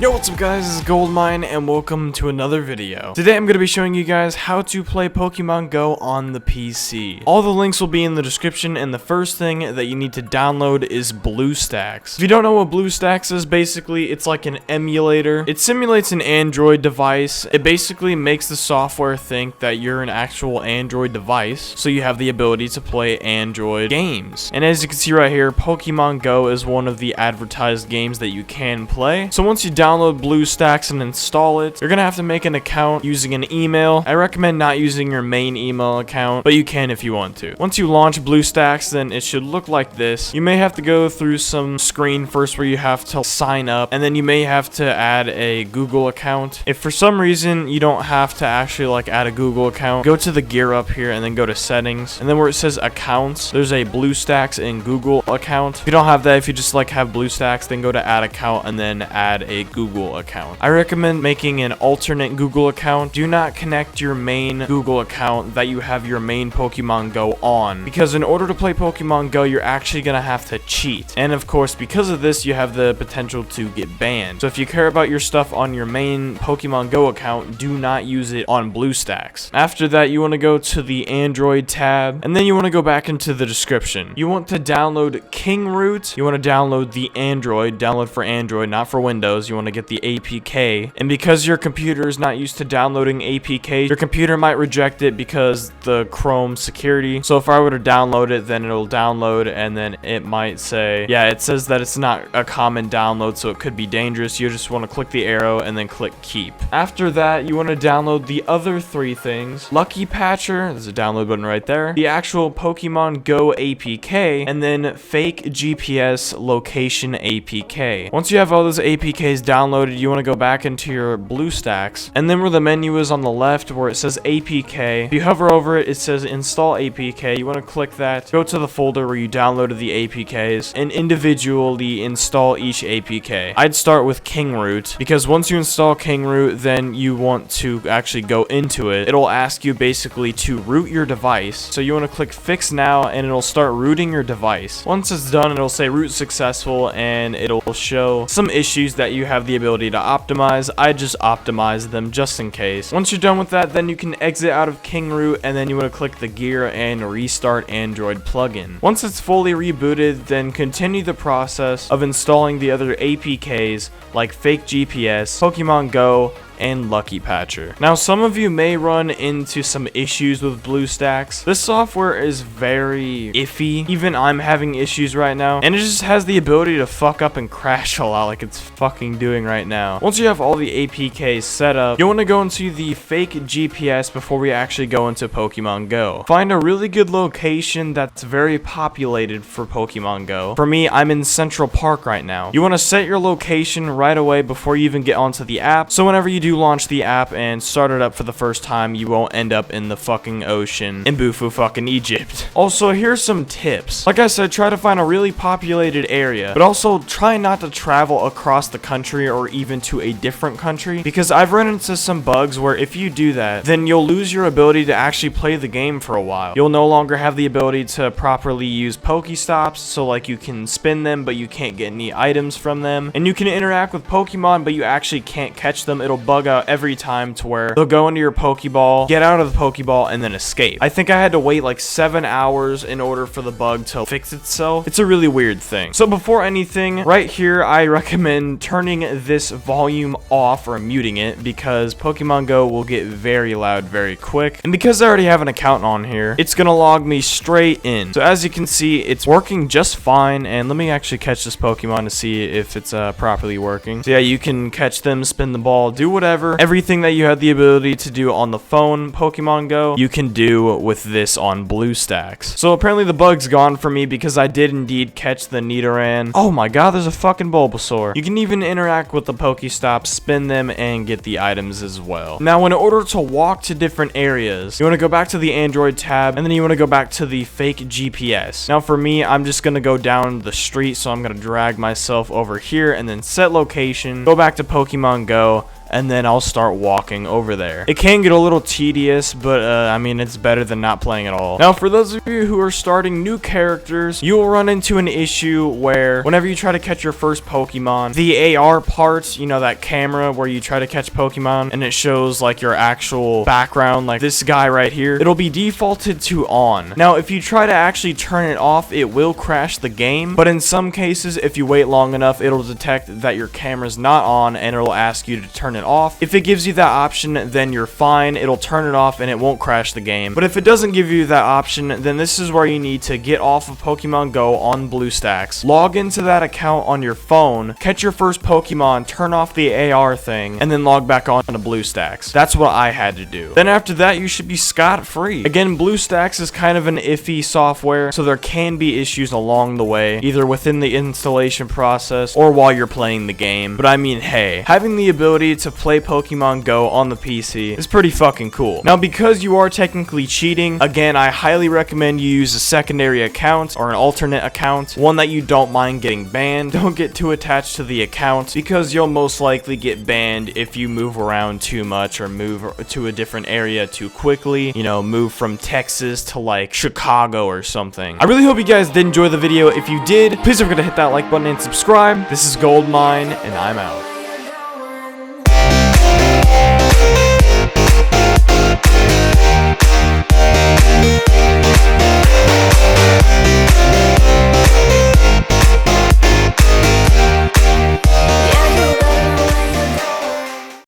Yo, what's up guys, this is Goldmine and welcome to another video. Today I'm going to be showing you guys how to play Pokemon Go on the PC. All the links will be in the description, and the first thing that you need to download is BlueStacks. If you don't know what BlueStacks is, basically it's like an emulator. It simulates an Android device. It basically makes the software think that you're an actual Android device, so you have the ability to play Android games. And as you can see right here, Pokemon Go is one of the advertised games that you can play. So once you download BlueStacks and install it, you're gonna have to make an account using an email. I recommend not using your main email account, but you can if you want to. Once you launch BlueStacks, then it should look like this. You may have to go through some screen first where you have to sign up, and then you may have to add a Google account. If for some reason you don't have to actually add a Google account, go to the gear up here and then go to settings, and then where it says accounts, there's a BlueStacks and Google account. If you don't have that, if you just have BlueStacks, then go to add account and then add a Google account. I recommend making an alternate Google account. Do not connect your main Google account that you have your main Pokemon Go on, because in order to play Pokemon Go, you're actually gonna have to cheat. And of course, because of this, you have the potential to get banned. So if you care about your stuff on your main Pokemon Go account, do not use it on BlueStacks. After that, you want to go to the Android tab, and then you want to go back into the description. You want to download KingRoot. You want to download the Android, download for Android, not for Windows. You want to get the APK, and because your computer is not used to downloading APK, your computer might reject it because the Chrome security. So if I were to download it, then it'll download, and then it might say, yeah, it says that it's not a common download, so it could be dangerous. You just want to click the arrow and then click keep. After that, you want to download the other three things: Lucky Patcher, there's a download button right there, the actual Pokemon Go APK, and then Fake GPS Location APK. Once you have all those APKs downloaded, you want to go back into your BlueStacks, and then where the menu is on the left where it says APK, if you hover over it, it says install APK. You want to click that, go to the folder where you downloaded the APKs, and individually install each APK. I'd start with KingRoot, because once you install KingRoot, then you want to actually go into it. It'll ask you basically to root your device, so you want to click fix now, and it'll start rooting your device. Once it's done, it'll say root successful, and it'll show some issues that you have the ability to optimize. I just optimize them just in case. Once you're done with that, then you can exit out of KingRoot, and then you want to click the gear and restart Android plugin. Once it's fully rebooted, then continue the process of installing the other APKs like Fake GPS, Pokemon Go, and Lucky Patcher. Now, some of you may run into some issues with BlueStacks. This software is very iffy. Even I'm having issues right now, and it just has the ability to fuck up and crash a lot like it's fucking doing right now. Once you have all the APKs set up, you want to go into the Fake GPS before we actually go into Pokemon Go. Find a really good location that's very populated for Pokemon Go. For me, I'm in Central Park right now. You want to set your location right away before you even get onto the app, so whenever you do launch the app and start it up for the first time, you won't end up in the fucking ocean in Bufu fucking Egypt. Also, here's some tips. Like I said, try to find a really populated area, but also try not to travel across the country or even to a different country, because I've run into some bugs where if you do that, then you'll lose your ability to actually play the game for a while. You'll no longer have the ability to properly use Pokestops, so you can spin them, but you can't get any items from them, and you can interact with Pokemon, but you actually can't catch them. It'll bug out every time to where they'll go into your Pokeball, get out of the Pokeball, and then escape. I think I had to wait 7 hours in order for the bug to fix itself. It's a really weird thing. So before anything, right here, I recommend turning this volume off or muting it, because Pokemon Go will get very loud very quick. And because I already have an account on here, it's gonna log me straight in. So as you can see, it's working just fine. And let me actually catch this Pokemon to see if it's properly working. So yeah, you can catch them, spin the ball, do whatever. Everything that you had the ability to do on the phone Pokemon Go, you can do with this on BlueStacks. So apparently the bug's gone for me, because I did indeed catch the Nidoran. Oh my god, there's a fucking Bulbasaur. You can even interact with the Pokestops, spin them, and get the items as well. Now, in order to walk to different areas, you want to go back to the Android tab, and then you want to go back to the Fake GPS. Now for me, I'm just going to go down the street, so I'm going to drag myself over here and then set location, go back to Pokemon Go, and then I'll start walking over there. It can get a little tedious, but I mean, it's better than not playing at all. Now, for those of you who are starting new characters, you will run into an issue where whenever you try to catch your first Pokemon, the AR part, you know, that camera where you try to catch Pokemon and it shows like your actual background, like this guy right here, it'll be defaulted to on. Now, if you try to actually turn it off, it will crash the game, but in some cases, if you wait long enough, it'll detect that your camera's not on and it'll ask you to turn it off. If it gives you that option, then you're fine. It'll turn it off and it won't crash the game. But if it doesn't give you that option, then this is where you need to get off of Pokemon Go on BlueStacks, log into that account on your phone, catch your first Pokemon, turn off the AR thing, and then log back on to BlueStacks. That's what I had to do. Then after that, you should be scot-free. Again, BlueStacks is kind of an iffy software, so there can be issues along the way, either within the installation process or while you're playing the game. But I mean, hey, having the ability to play Pokemon Go on the PC is pretty fucking cool. Now, because you are technically cheating, again, I highly recommend you use a secondary account or an alternate account, one that you don't mind getting banned. Don't get too attached to the account because you'll most likely get banned if you move around too much or move to a different area too quickly. You know, move from Texas to like Chicago or something. I really hope you guys did enjoy the video. If you did, please don't forget to hit that like button and subscribe. This is Goldmine, and I'm out.